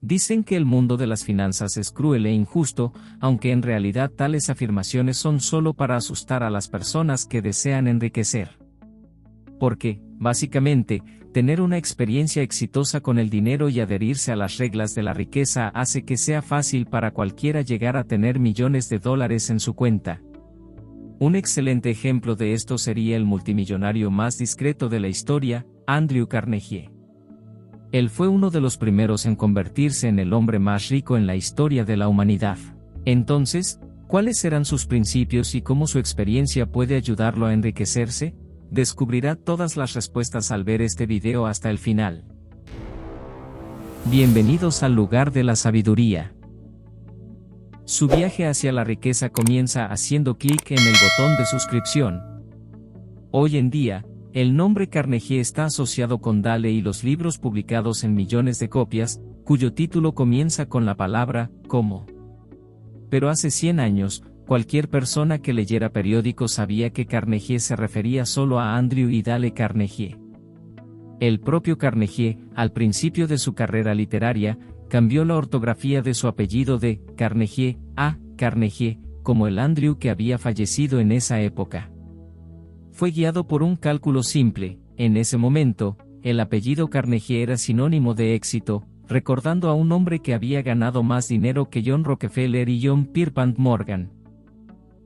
Dicen que el mundo de las finanzas es cruel e injusto, aunque en realidad tales afirmaciones son solo para asustar a las personas que desean enriquecer. Porque, básicamente, tener una experiencia exitosa con el dinero y adherirse a las reglas de la riqueza hace que sea fácil para cualquiera llegar a tener millones de dólares en su cuenta. Un excelente ejemplo de esto sería el multimillonario más discreto de la historia, Andrew Carnegie. Él fue uno de los primeros en convertirse en el hombre más rico en la historia de la humanidad. Entonces, ¿cuáles eran sus principios y cómo su experiencia puede ayudarlo a enriquecerse? Descubrirá todas las respuestas al ver este video hasta el final. Bienvenidos al lugar de la sabiduría. Su viaje hacia la riqueza comienza haciendo clic en el botón de suscripción. Hoy en día, el nombre Carnegie está asociado con Dale y los libros publicados en millones de copias, cuyo título comienza con la palabra «cómo». Pero hace 100 años, cualquier persona que leyera periódicos sabía que Carnegie se refería solo a Andrew y Dale Carnegie. El propio Carnegie, al principio de su carrera literaria, cambió la ortografía de su apellido de Carnegie a Carnegie, como el Andrew que había fallecido en esa época. Fue guiado por un cálculo simple. En ese momento, el apellido Carnegie era sinónimo de éxito, recordando a un hombre que había ganado más dinero que John Rockefeller y John Pierpont Morgan.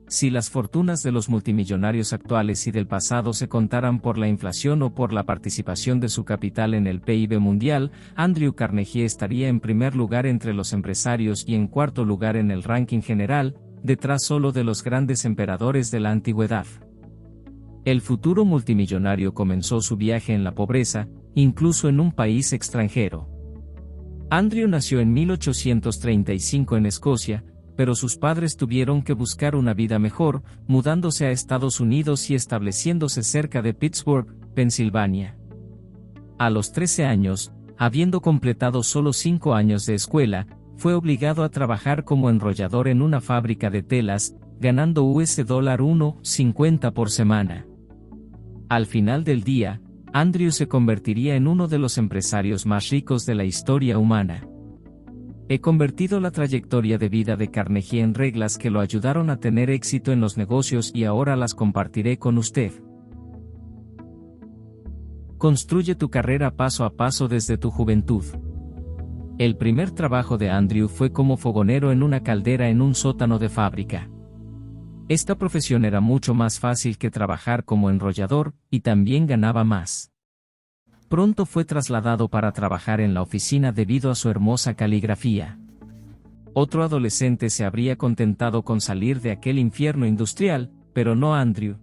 Si las fortunas de los multimillonarios actuales y del pasado se contaran por la inflación o por la participación de su capital en el PIB mundial, Andrew Carnegie estaría en primer lugar entre los empresarios y en cuarto lugar en el ranking general, detrás solo de los grandes emperadores de la antigüedad. El futuro multimillonario comenzó su viaje en la pobreza, incluso en un país extranjero. Andrew nació en 1835 en Escocia, pero sus padres tuvieron que buscar una vida mejor, mudándose a Estados Unidos y estableciéndose cerca de Pittsburgh, Pensilvania. A los 13 años, habiendo completado solo 5 años de escuela, fue obligado a trabajar como enrollador en una fábrica de telas, ganando $1.50 por semana. Al final del día, Andrew se convertiría en uno de los empresarios más ricos de la historia humana. He convertido la trayectoria de vida de Carnegie en reglas que lo ayudaron a tener éxito en los negocios y ahora las compartiré con usted. Construye tu carrera paso a paso desde tu juventud. El primer trabajo de Andrew fue como fogonero en una caldera en un sótano de fábrica. Esta profesión era mucho más fácil que trabajar como enrollador, y también ganaba más. Pronto fue trasladado para trabajar en la oficina debido a su hermosa caligrafía. Otro adolescente se habría contentado con salir de aquel infierno industrial, pero no Andrew.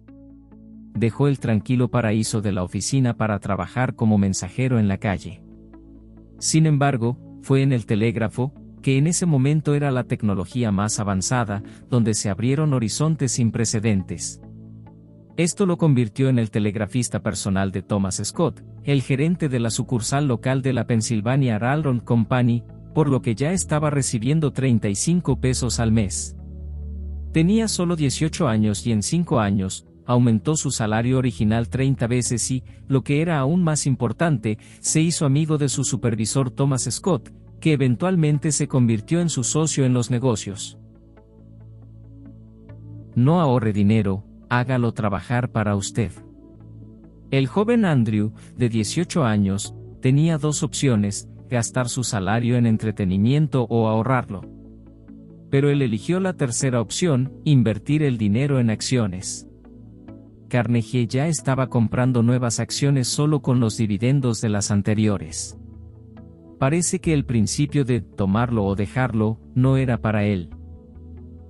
Dejó el tranquilo paraíso de la oficina para trabajar como mensajero en la calle. Sin embargo, fue en el telégrafo, que en ese momento era la tecnología más avanzada, donde se abrieron horizontes sin precedentes. Esto lo convirtió en el telegrafista personal de Thomas Scott, el gerente de la sucursal local de la Pennsylvania Railroad Company, por lo que ya estaba recibiendo 35 pesos al mes. Tenía solo 18 años y en 5 años, aumentó su salario original 30 veces y, lo que era aún más importante, se hizo amigo de su supervisor Thomas Scott, que eventualmente se convirtió en su socio en los negocios. No ahorre dinero, hágalo trabajar para usted. El joven Andrew, de 18 años, tenía dos opciones: gastar su salario en entretenimiento o ahorrarlo. Pero él eligió la tercera opción, invertir el dinero en acciones. Carnegie ya estaba comprando nuevas acciones solo con los dividendos de las anteriores. Parece que el principio de tomarlo o dejarlo no era para él.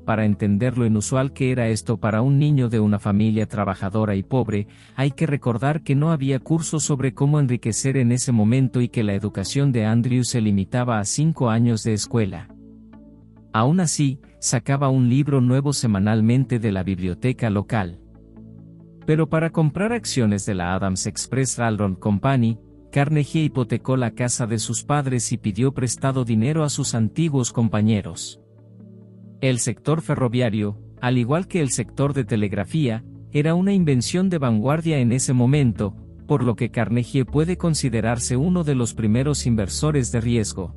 Para entender lo inusual que era esto para un niño de una familia trabajadora y pobre, hay que recordar que no había cursos sobre cómo enriquecer en ese momento y que la educación de Andrew se limitaba a 5 años de escuela. Aún así, sacaba un libro nuevo semanalmente de la biblioteca local. Pero para comprar acciones de la Adams Express Railroad Company, Carnegie hipotecó la casa de sus padres y pidió prestado dinero a sus antiguos compañeros. El sector ferroviario, al igual que el sector de telegrafía, era una invención de vanguardia en ese momento, por lo que Carnegie puede considerarse uno de los primeros inversores de riesgo.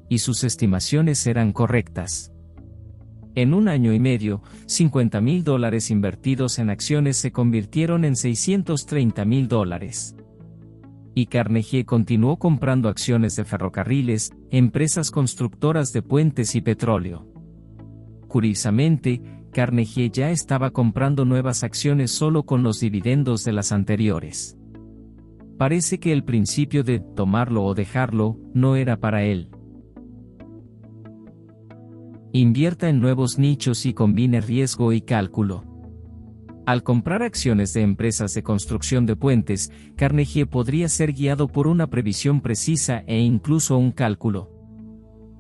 y sus estimaciones eran correctas. En un año y medio, $50,000 invertidos en acciones se convirtieron en $630,000. Y Carnegie continuó comprando acciones de ferrocarriles, empresas constructoras de puentes y petróleo. Curiosamente, Carnegie ya estaba comprando nuevas acciones solo con los dividendos de las anteriores. Parece que el principio de tomarlo o dejarlo no era para él. Invierta en nuevos nichos y combine riesgo y cálculo. Al comprar acciones de empresas de construcción de puentes, Carnegie podría ser guiado por una previsión precisa e incluso un cálculo.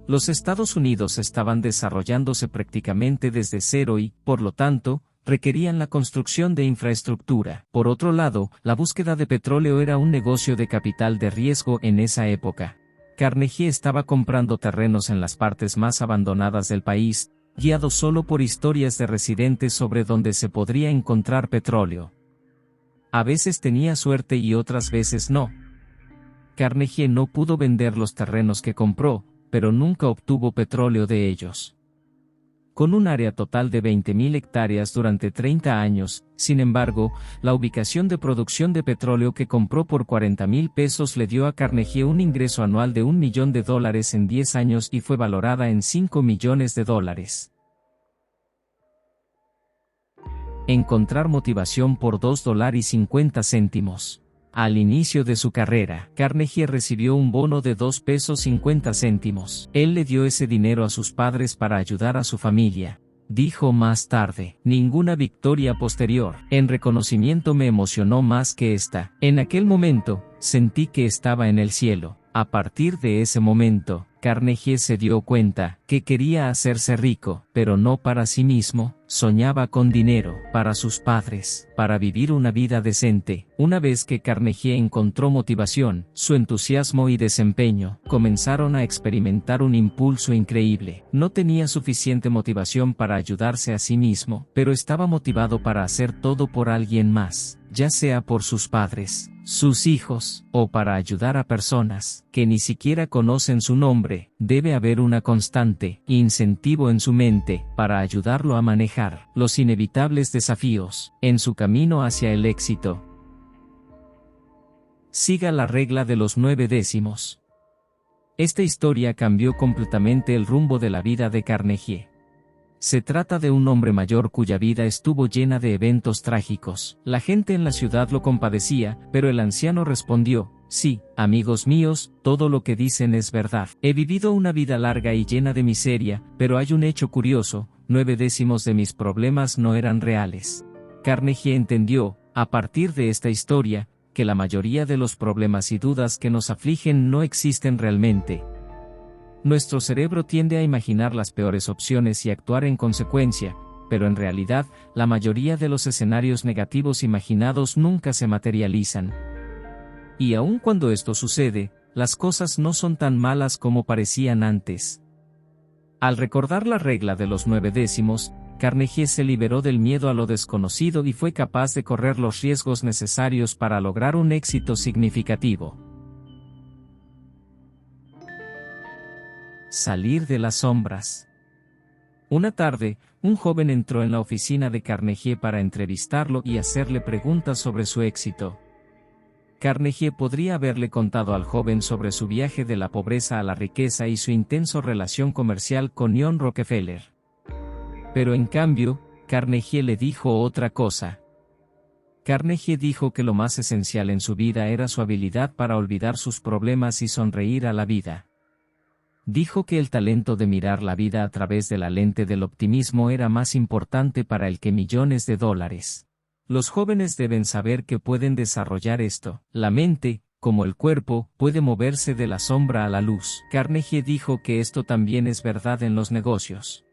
Los Estados Unidos estaban desarrollándose prácticamente desde cero y, por lo tanto, requerían la construcción de infraestructura. Por otro lado, la búsqueda de petróleo era un negocio de capital de riesgo en esa época. Carnegie estaba comprando terrenos en las partes más abandonadas del país, guiado solo por historias de residentes sobre dónde se podría encontrar petróleo. A veces tenía suerte y otras veces no. Carnegie no pudo vender los terrenos que compró, pero nunca obtuvo petróleo de ellos. Con un área total de 20,000 hectáreas durante 30 años, sin embargo, la ubicación de producción de petróleo que compró por $40,000 le dio a Carnegie un ingreso anual de $1 millón en 10 años y fue valorada en $5 millones. Encontrar motivación por $2.50. Al inicio de su carrera, Carnegie recibió un bono de $2.50. Él le dio ese dinero a sus padres para ayudar a su familia. Dijo más tarde, ninguna victoria posterior, en reconocimiento me emocionó más que esta. En aquel momento, sentí que estaba en el cielo. A partir de ese momento, Carnegie se dio cuenta que quería hacerse rico, pero no para sí mismo. Soñaba con dinero, para sus padres, para vivir una vida decente. Una vez que Carnegie encontró motivación, su entusiasmo y desempeño comenzaron a experimentar un impulso increíble. No tenía suficiente motivación para ayudarse a sí mismo, pero estaba motivado para hacer todo por alguien más, ya sea por sus padres, sus hijos, o para ayudar a personas que ni siquiera conocen su nombre. Debe haber una constante incentivo en su mente para ayudarlo a manejar los inevitables desafíos en su camino hacia el éxito. Siga la regla de los 9 décimos. Esta historia cambió completamente el rumbo de la vida de Carnegie. Se trata de un hombre mayor cuya vida estuvo llena de eventos trágicos. La gente en la ciudad lo compadecía, pero el anciano respondió, sí, amigos míos, todo lo que dicen es verdad. He vivido una vida larga y llena de miseria, pero hay un hecho curioso, 9 décimos de mis problemas no eran reales. Carnegie entendió, a partir de esta historia, que la mayoría de los problemas y dudas que nos afligen no existen realmente. Nuestro cerebro tiende a imaginar las peores opciones y actuar en consecuencia, pero en realidad, la mayoría de los escenarios negativos imaginados nunca se materializan. Y aun cuando esto sucede, las cosas no son tan malas como parecían antes. Al recordar la regla de los 9 décimos, Carnegie se liberó del miedo a lo desconocido y fue capaz de correr los riesgos necesarios para lograr un éxito significativo. Salir de las sombras. Una tarde, un joven entró en la oficina de Carnegie para entrevistarlo y hacerle preguntas sobre su éxito. Carnegie podría haberle contado al joven sobre su viaje de la pobreza a la riqueza y su intensa relación comercial con John Rockefeller. Pero en cambio, Carnegie le dijo otra cosa. Carnegie dijo que lo más esencial en su vida era su habilidad para olvidar sus problemas y sonreír a la vida. Dijo que el talento de mirar la vida a través de la lente del optimismo era más importante para él que millones de dólares. Los jóvenes deben saber que pueden desarrollar esto. La mente, como el cuerpo, puede moverse de la sombra a la luz. Carnegie dijo que esto también es verdad en los negocios.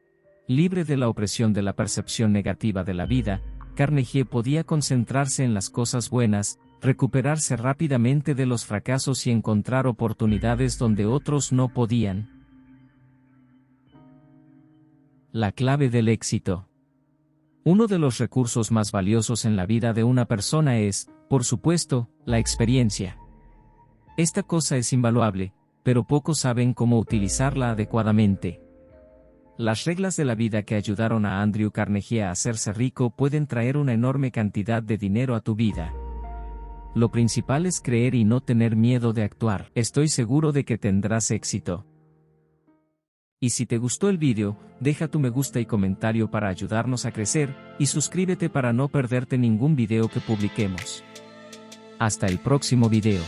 Libre de la opresión de la percepción negativa de la vida, Carnegie podía concentrarse en las cosas buenas, recuperarse rápidamente de los fracasos y encontrar oportunidades donde otros no podían. La clave del éxito. Uno de los recursos más valiosos en la vida de una persona es, por supuesto, la experiencia. Esta cosa es invaluable, pero pocos saben cómo utilizarla adecuadamente. Las reglas de la vida que ayudaron a Andrew Carnegie a hacerse rico pueden traer una enorme cantidad de dinero a tu vida. Lo principal es creer y no tener miedo de actuar. Estoy seguro de que tendrás éxito. Y si te gustó el vídeo, deja tu me gusta y comentario para ayudarnos a crecer, y suscríbete para no perderte ningún video que publiquemos. Hasta el próximo video.